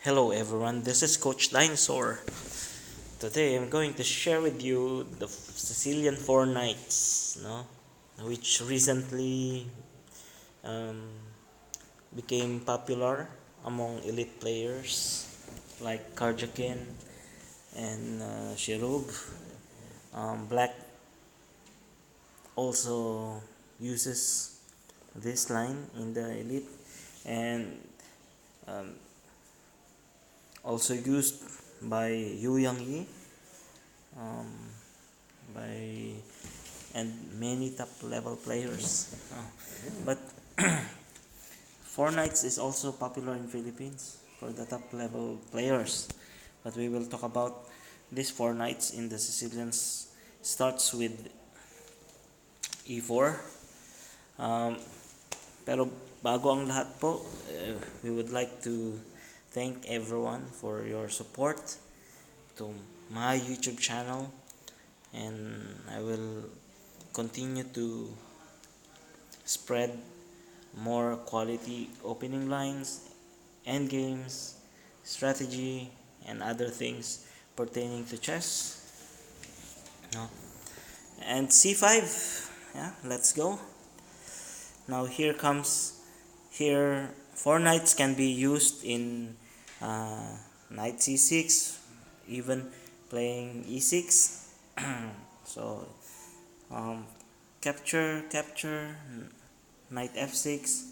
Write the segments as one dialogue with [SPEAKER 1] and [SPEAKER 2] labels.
[SPEAKER 1] Hello everyone, this is Coach Dinosaur. Today I'm going to share with you the Sicilian Four Knights, which recently um, became popular among elite players like Karjakin and Shirub. Black also uses this line in the elite and um, also used by Yu Yang Yi um, by and many top level players. But Four Knights is also popular in Philippines for the top level players. But we will talk about these Four Knights in the Sicilians. Starts with E4. Um, pero bago ang lahat po, we would like to thank everyone for your support to my YouTube channel, and I will continue to spread more quality opening lines, end games, strategy, and other things pertaining to chess. No? And c5, yeah, let's go. Now here four knights can be used in knight c6, even playing e6. So capture, knight f6,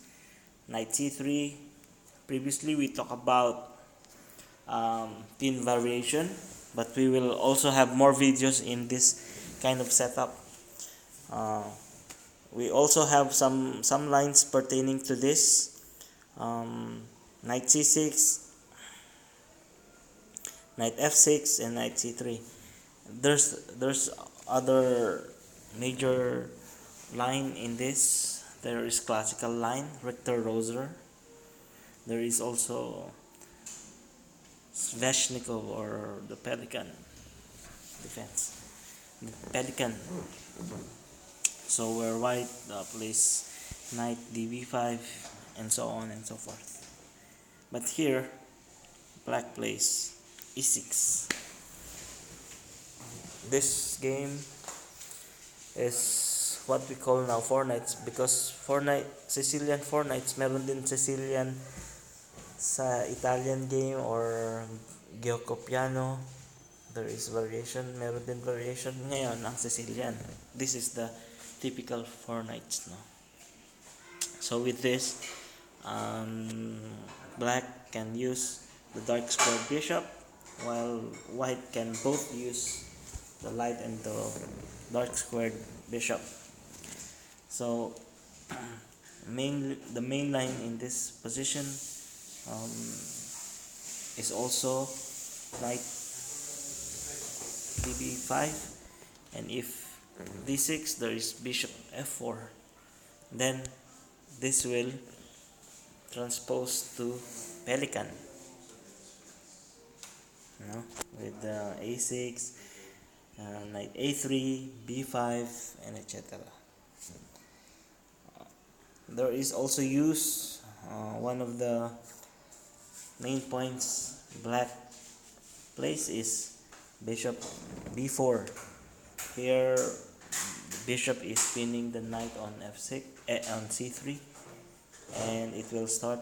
[SPEAKER 1] knight c3. Previously we talked about pin variation, but we will also have more videos in this kind of setup. We also have some lines pertaining to this. Knight c6, knight f6, and knight c3. There's other major line in this. There is classical line, Richter Roser. There is also Sveshnikov, or the Pelican defense. The Pelican. So where white plays knight db5 and so on and so forth. But here black plays e6. This game is what we call now Four Knights, because Sicilian Four Knights, meron din Sicilian sa Italian game or Giocopiano. There is variation, meron din variation ngayon ang Sicilian. This is the typical Four Knights, no? So with this, black can use the dark squared bishop, while white can both use the light and the dark squared bishop. So the main line in this position is also knight db5, and if d6, there is bishop f4. Then this will transpose to Pelican, with a6, knight a3, b5, and etc. There is also use one of the main points black plays is bishop b4. Here the bishop is pinning the knight on f6 on c3, and it will start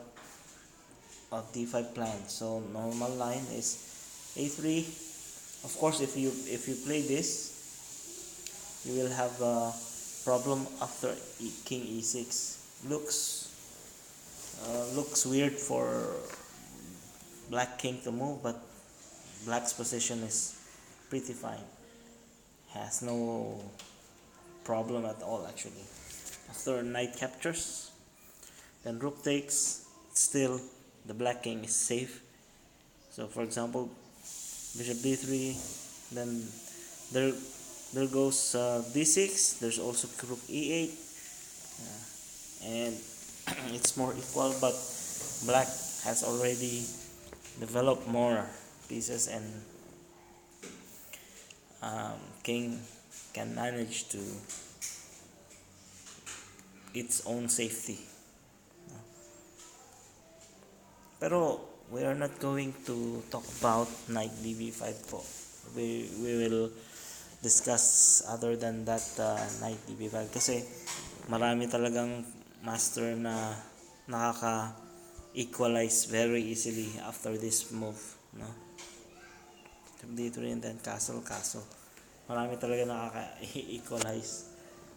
[SPEAKER 1] a d5 plan. So normal line is a3. Of course, if you play this, you will have a problem after king e6. Looks weird for black king to move, but black's position is pretty fine. Has no problem at all actually. After knight captures, then rook takes, still the black king is safe. So for example, bishop d3, then there goes d6. There's also rook e8, and it's more equal, but black has already developed more pieces, and king can manage to its own safety. Pero we are not going to talk about knight db5 po. We will discuss other than that knight db5 kasi marami talagang master na nakaka-equalize very easily after this move, no? D3 and then castle. Marami talaga nakaka-equalize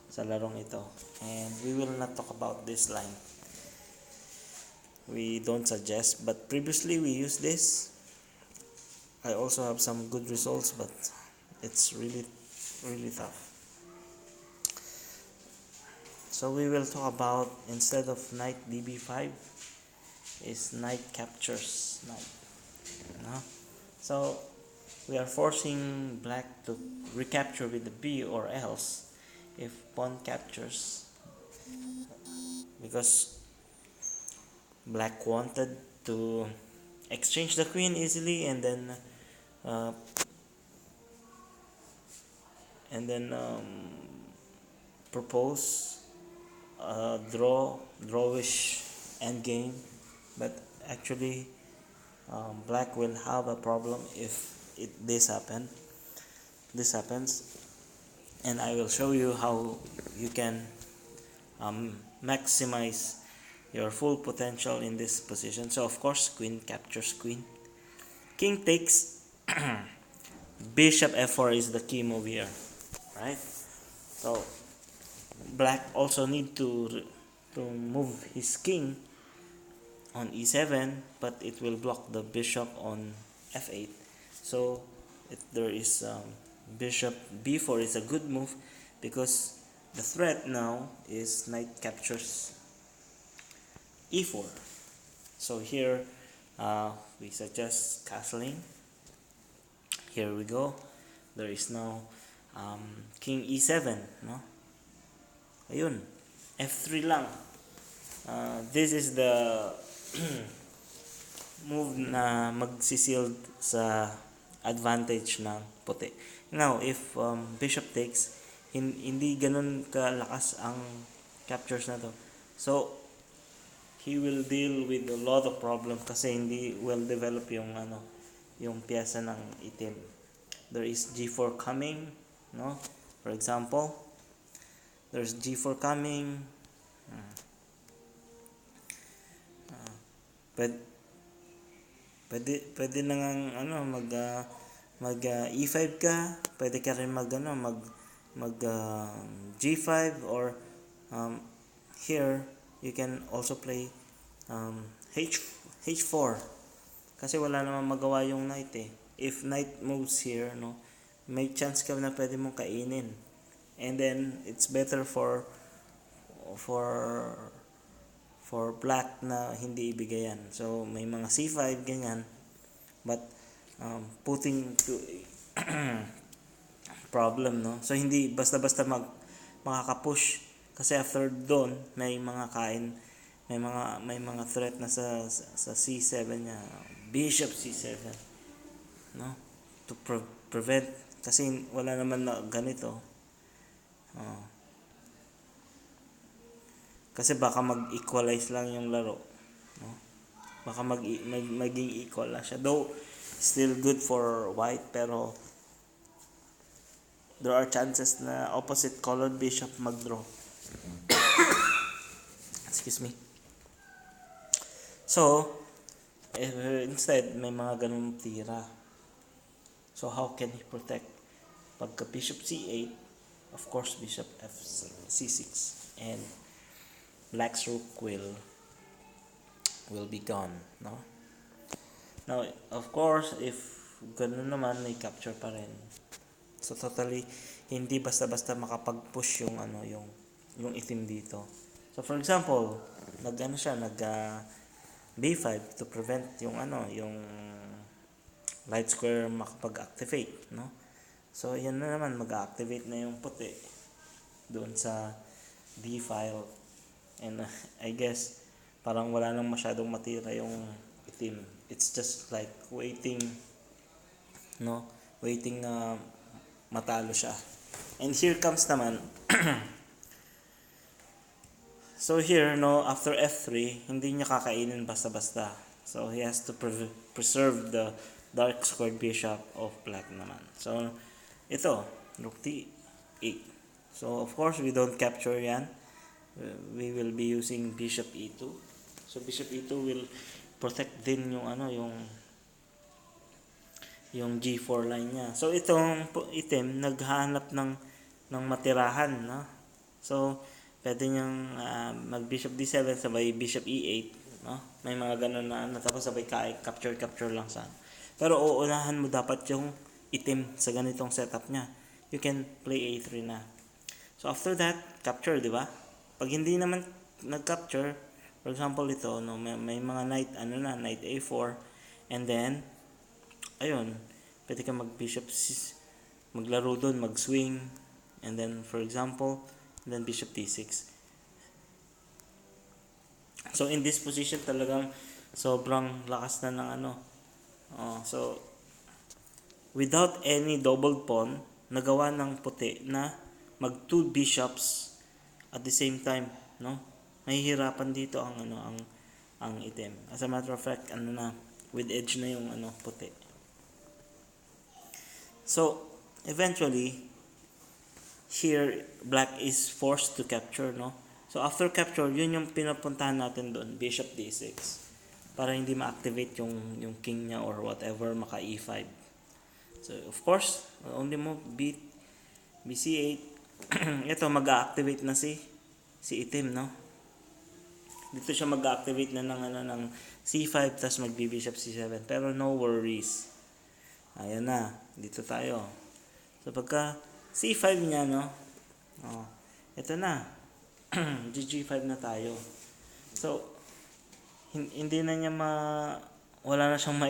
[SPEAKER 1] sa larong ito. And we will not talk about this line. We don't suggest, but previously we used this. I also have some good results, but it's really tough. So we will talk about, instead of knight db5, is knight captures knight. No? So we are forcing black to recapture with the b, or else if pawn captures, because black wanted to exchange the queen easily and then propose drawish endgame, but actually black will have a problem if this happens, and I will show you how you can maximize your full potential in this position. So of course, queen captures queen, king takes, bishop f4 is the key move here, right? So black also need to move his king on e7, but it will block the bishop on f8. So there is bishop b4 is a good move, because the threat now is knight captures e4. So here we suggest castling. Here we go. There is now king e7, no? Ayun, f3 lang. This is the move na magsisealed sa advantage ng puti. Now, if bishop takes, hindi ganun kalakas ang captures na to. So he will deal with a lot of problems kasi hindi well develop yung piyesa ng itim. There is g4 coming, no? For example, there's g4 coming. Pwede na ngang mag e5 ka, pwede ka rin mag g5, or here you can also play h4 kasi wala namang magawa yung knight eh. If knight moves here, no, may chance ka na pwede mong kainin, and then it's better for black na hindi ibigayan. So may mga c5 ganyan, but putting to problem, no? So hindi basta-basta makaka-push, kasi after doon may mga threat na sa c7 niya, bishop c7, no? To prevent, kasi wala naman na ganito. Kasi baka mag-equalize lang yung laro, no? Baka maging equal na siya, though still good for white, pero there are chances na opposite colored bishop mag-draw. Excuse me. So instead may mga ganun tira. So how can he protect? Pagka bishop c8, of course bishop c6, and black's rook will be gone, no? Now of course, if ganun naman, may capture pa rin. So totally hindi basta-basta makapag-push yung itim dito. So for example, nag b5 to prevent yung light square makapag-activate, no? So yan na naman, mag-activate na yung puti doon sa d file, and I guess parang wala nang masyadong matira yung itim. It's just like waiting, no? Waiting na matalo siya. And here comes naman so here, no, after f3, hindi niya kakainin basta-basta. So he has to preserve the dark squared bishop of black naman. So ito, rook d8. So of course we don't capture yan. We will be using bishop e2. So bishop e2 will protect din yung yung g4 line niya. So itong item naghahanap ng matirahan, no? So pwede niyang mag bishop d7 sabay bishop e8, no? May mga ganun na tapos sabay capture lang sa. Pero uunahan mo dapat yung item sa ganitong setup niya. You can play a3 na. So after that, capture, di ba? Pag hindi naman nag-capture, for example ito, no, may mga knight knight a4, and then ayun, pwede ka mag-bishop, maglaro doon, mag-swing, and then, for example, and then bishop d6. So, in this position talagang sobrang lakas na ng so, without any double pawn, nagawa ng puti na mag 2 bishops at the same time, no? Mahihirapan dito ang item. As a matter of fact, with edge na yung puti. So, eventually, here, black is forced to capture, no? So, after capture, yun yung pinapuntahan natin doon, bishop d6. Para hindi ma-activate yung king niya or whatever, maka e5. So, of course, only move, bc8. Ito, mag-activate na si itim, no? Dito siya mag-activate na ng c5, tapos mag-bishop c7. Pero no worries. Ayan na, dito tayo. So pagka c5 niya, no? Ito na. GG5 na tayo. So hindi na niya wala na siyang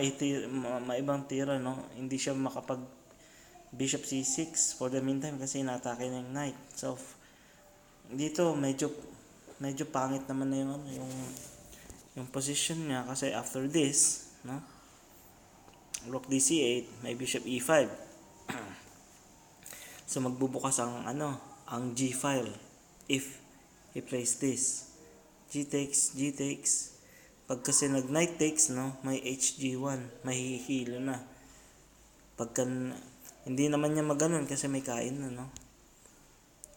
[SPEAKER 1] maibang tira, no? Hindi siya makapag bishop c6 for the meantime kasi inatake na yung knight. So dito medyo pangit naman na yung position niya kasi after this, no? Rook dc8, may bishop e5. So magbubukas ang G file if he plays this. G takes. Pag kasi nag knight takes, no, may hg1, may hihilo na. Pagka hindi naman niya maganon kasi may kain na, no.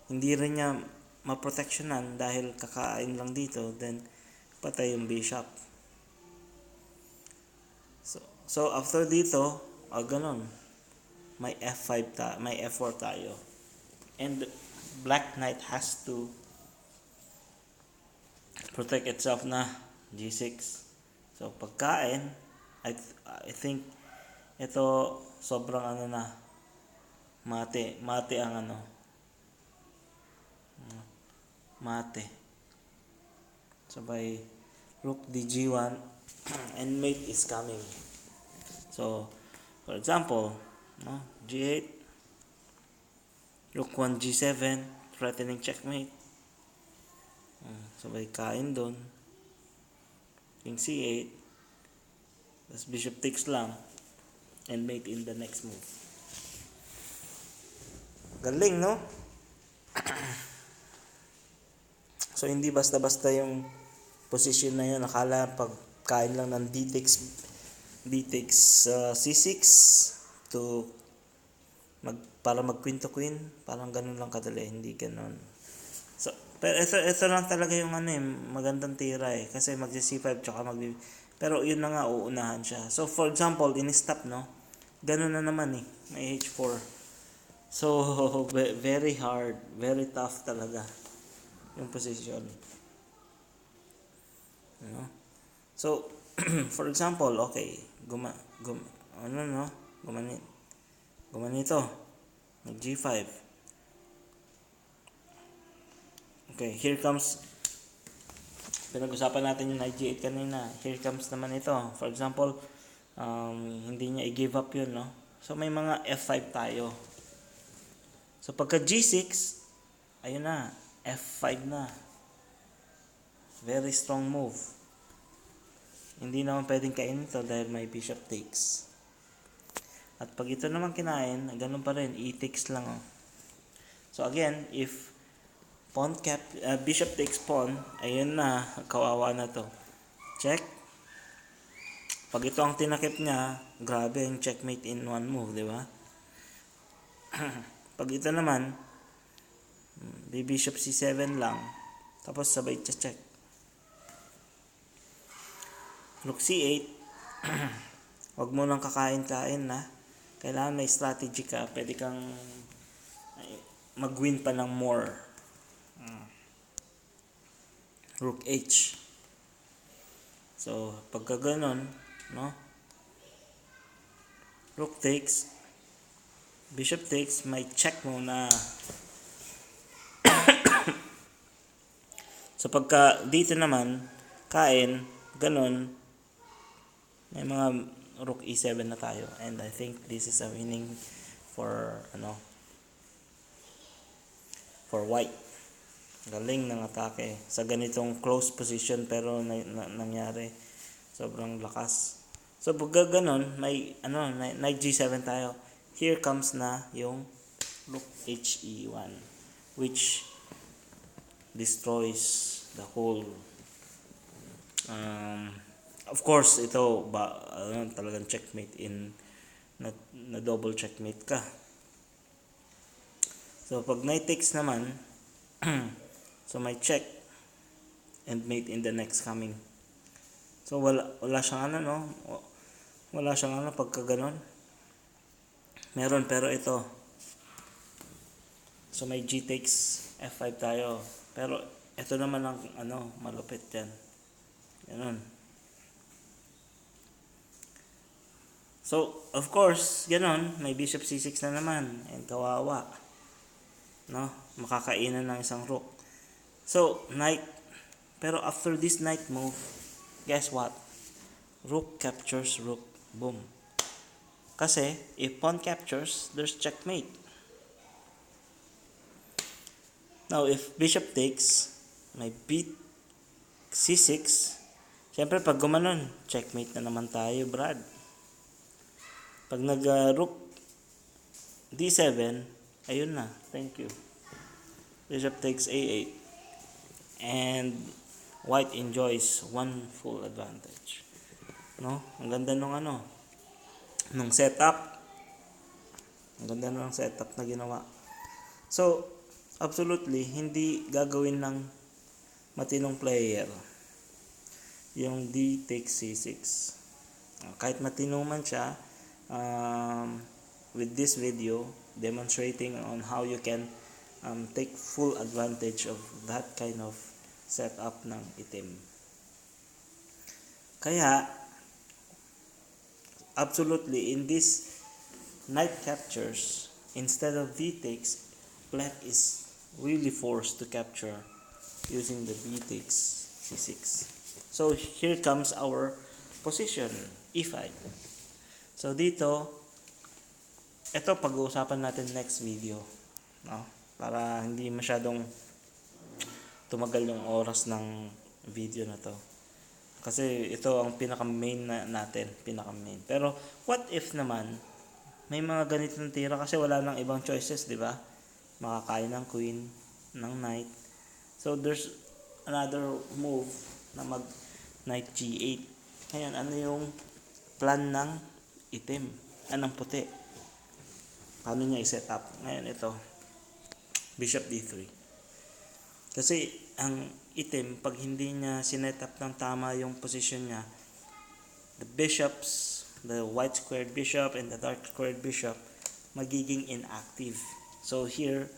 [SPEAKER 1] Hindi rin niya maproteksyonan dahil kakain lang dito, then patay yung bishop. So after dito, ganon. May f5 may f4 tayo. And black knight has to protect itself na g6. So pagkain, I think ito sobrang mate ang mate. Sabay rook dg1 and mate is coming. So, for example, no, g8, rook 1 g7, threatening checkmate. Sabay kain doon. King c8, tapos bishop takes lang, and mate in the next move. Galing, no? So, hindi basta-basta yung position na yun. Nakala pag kain lang ng d takes c6 to para mag queen to queen, parang ganun lang kadali, hindi ganun. So pero ito lang talaga yung magandang tira kasi mag c5 tsaka pero yun na nga, uunahan siya. So for example, in-stop, no, ganun na naman may h4. So very hard, very tough talaga yung position, you know? So for example, okay, gumanito, nag g5. Okay, here comes, pinag-usapan natin yung knight g8 kanina. Here comes naman ito. For example, hindi niya i-give up yun, no? So may mga f5 tayo. So pagka g6, ayun na, f5 na. Very strong move. Hindi naman pwedeng kainin ito dahil may bishop takes. At pag ito naman kinain, ganun pa rin, e takes lang. So again, if bishop takes pawn, ayun na, kawawa na to. Check. Pag ito ang tinakip niya, grabe yung checkmate in one move, di ba? Pag ito naman, bishop c7 lang, tapos sabay check. Rook c8, wag mo nang kakain-kain na. Kailangan may strategy ka, pwede kang mag-win pa ng more. Rook h. So, pagka ganon, no? Rook takes, bishop takes, may check muna. So, pagka dito naman, kain, ganon, may mga rook e7 na tayo. And I think this is a winning for, for white. Galing ng atake sa ganitong close position, pero nangyari sobrang lakas. So pag ganon, may knight g7 tayo. Here comes na yung rook he1, which destroys the whole of course ito talagang checkmate in na double checkmate ka. So pag knight takes naman, so may check and mate in the next coming. So wala siyang wala siyang pagka ganon. Meron, pero ito. So may g takes f5 tayo. Pero ito naman ang malupit yan. Ganon. So of course, ganon, may bishop c6 na naman, and kawawa. No? Makakainan ng isang rook. So, knight. Pero after this knight move, guess what? Rook captures rook. Boom. Kasi, if pawn captures, there's checkmate. Now, if bishop takes, may beat c6. Siyempre, pag gumanon, checkmate na naman tayo, Brad. Pag nag-rook d7, ayun na. Thank you. Bishop takes a8. And white enjoys one full advantage. No? Ang ganda nung setup. Ang ganda nung setup na ginawa. So, absolutely, hindi gagawin ng matinong player yung d takes c6. Kahit matino man siya, with this video, demonstrating on how you can take full advantage of that kind of setup ng itim. Kaya, absolutely, in this knight captures, instead of d takes, black is really forced to capture using the b takes c6. So, here comes our position, e5. So, dito, ito pag-uusapan natin next video, no? Para hindi masyadong tumagal yung oras ng video na to. Kasi ito ang pinaka-main natin, pinaka-main. Pero what if naman may mga ganitong tira, kasi wala nang ibang choices, di ba? Makakain ng queen, ng knight. So there's another move na mag knight g8. Ngayon, ano yung plan ng itim? Ng puti? Paano niya i-set up? Ngayon, ito. Bishop d3. Kasi ang itim, pag hindi niya sinet up ng tama yung position niya, the bishops, the white squared bishop and the dark squared bishop, magiging inactive. So here,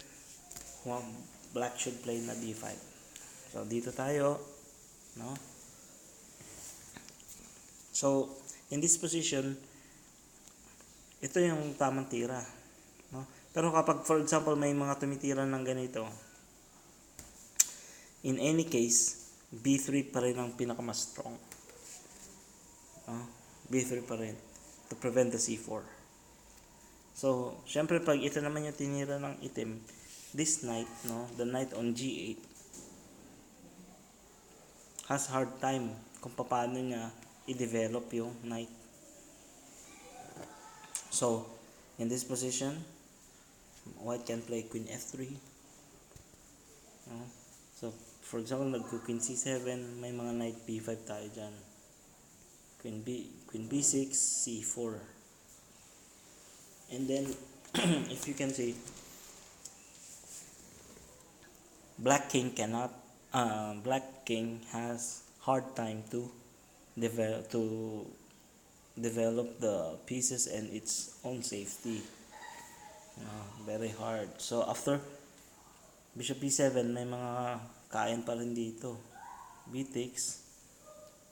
[SPEAKER 1] black should play na d5. So dito tayo, no? So in this position, ito yung tamang tira, no? Pero kapag, for example, may mga tumitira ng ganito, in any case, b3 pa rin ang pinakamas strong. b3 pa rin to prevent the c4. So, syempre pag ito naman yung tinira ng itim, this knight, no, the knight on g8, has hard time kung paano niya i-develop yung knight. So, in this position, white can play queen f3. So, for example, nag-queen c7, may mga knight b5 tayo dyan. Queen B6, C4. And then if you can see, Black King has hard time to develop the pieces and its own safety. Very hard. So after Bishop B7, may mga kain pa rin dito. B takes,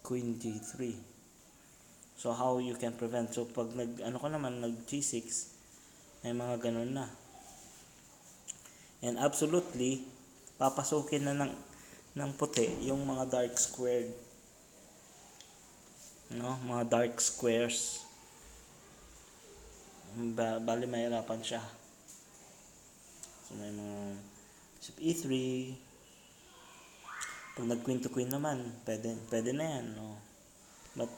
[SPEAKER 1] Queen G3. So how you can prevent? So pag nag G6, may mga ganun na. And absolutely, papasukin na ng puti yung mga dark squared. Mga dark squares. Bali mahirapan siya. So may mga Bishop E3. Pag nag-queen to queen naman, pwede na yan. No? But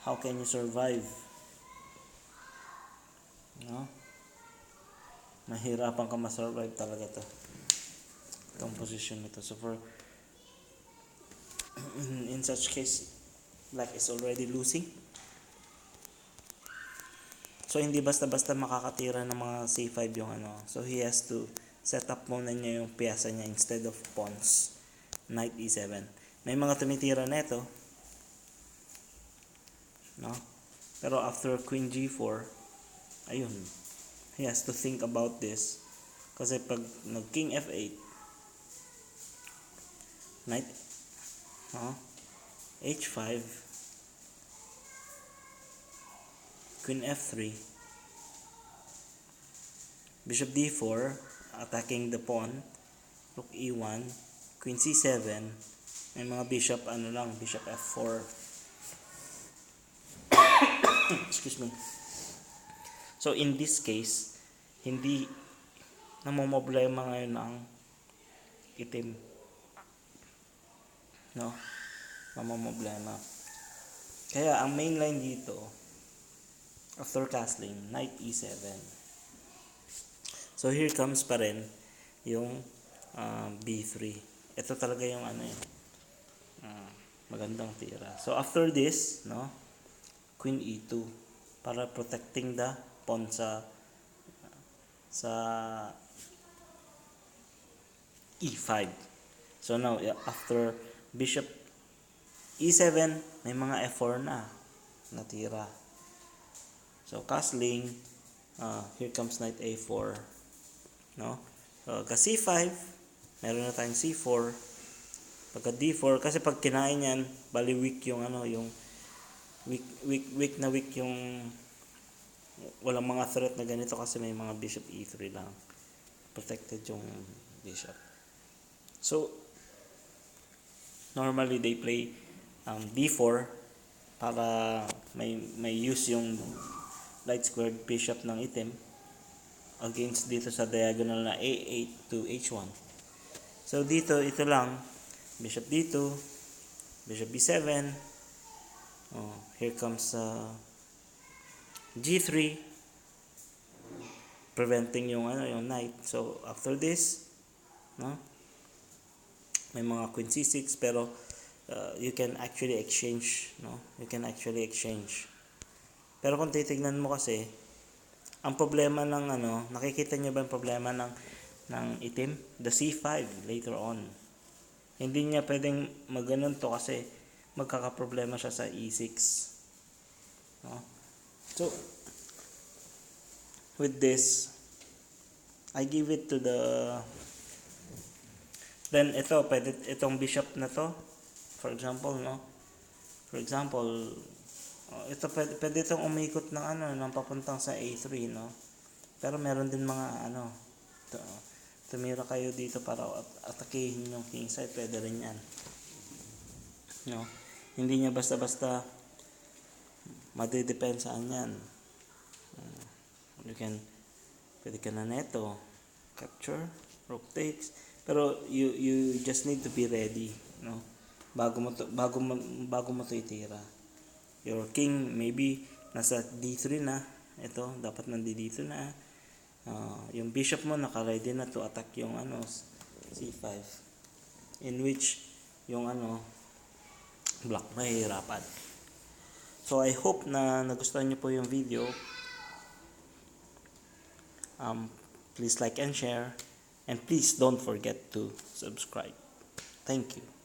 [SPEAKER 1] how can you survive? Mahirapan ka ma-survive talaga to. Itong position nito. So for in such case, Black is already losing. So hindi basta-basta makakatira ng mga C5 yung So he has to set up muna niya yung piyasa niya instead of pawns. Knight E7. May mga tumitira na ito. Pero after Queen G4, ayun. He has to think about this. Kasi pag nag-King F8, Knight H5, Queen F3, Bishop D4, attacking the pawn, Rook E1, Queen C7, may mga bishop Bishop F4. Excuse me. So in this case, hindi namomroblema ngayon ang itim. Namomroblema. Kaya ang main line dito, after castling, Knight E7. So here comes pa rin yung B3. Ito talaga yung magandang tira. So after this, Queen E2 para protecting the pawn sa E5. So now after Bishop E7, may mga F4 na natira. So castling, here comes Knight A4. So C5, meron na tayong C4. Pagka D4, kasi pag kinain yan, bali weak yung yung weak yung walang mga threat na ganito kasi may mga Bishop E3 lang. Protected yung bishop. So normally they play D4 para may use yung light squared bishop ng itim against dito sa diagonal na A8 to H1. So dito, ito lang, Bishop D2, Bishop B7, here comes G3, preventing yung knight. So after this, may mga Queen C6, pero you can actually exchange, Pero kung titignan mo kasi, ang problema ng nakikita niyo ba yung problema ng itim? The C5 later on. Hindi niya pwedeng maganon to kasi magkakaproblema siya sa E6. So with this, I give it to the then itong bishop na to, for example, ito pwede itong umikot ng papuntang sa A3, Pero meron din mga tumira kayo dito para atakihin yung king side, pwede rin yan. Hindi niya basta-basta madidepensaan yan. Pwede ka na neto, capture, rook takes, pero you just need to be ready, bago mo to itira. Your king maybe nasa D3 na. Ito, dapat nandito na. Yung bishop mo naka-ready na to attack yung C5. In which yung black mahihirapan. So I hope na nagustuhan niyo po yung video. Please like and share, and please don't forget to subscribe. Thank you.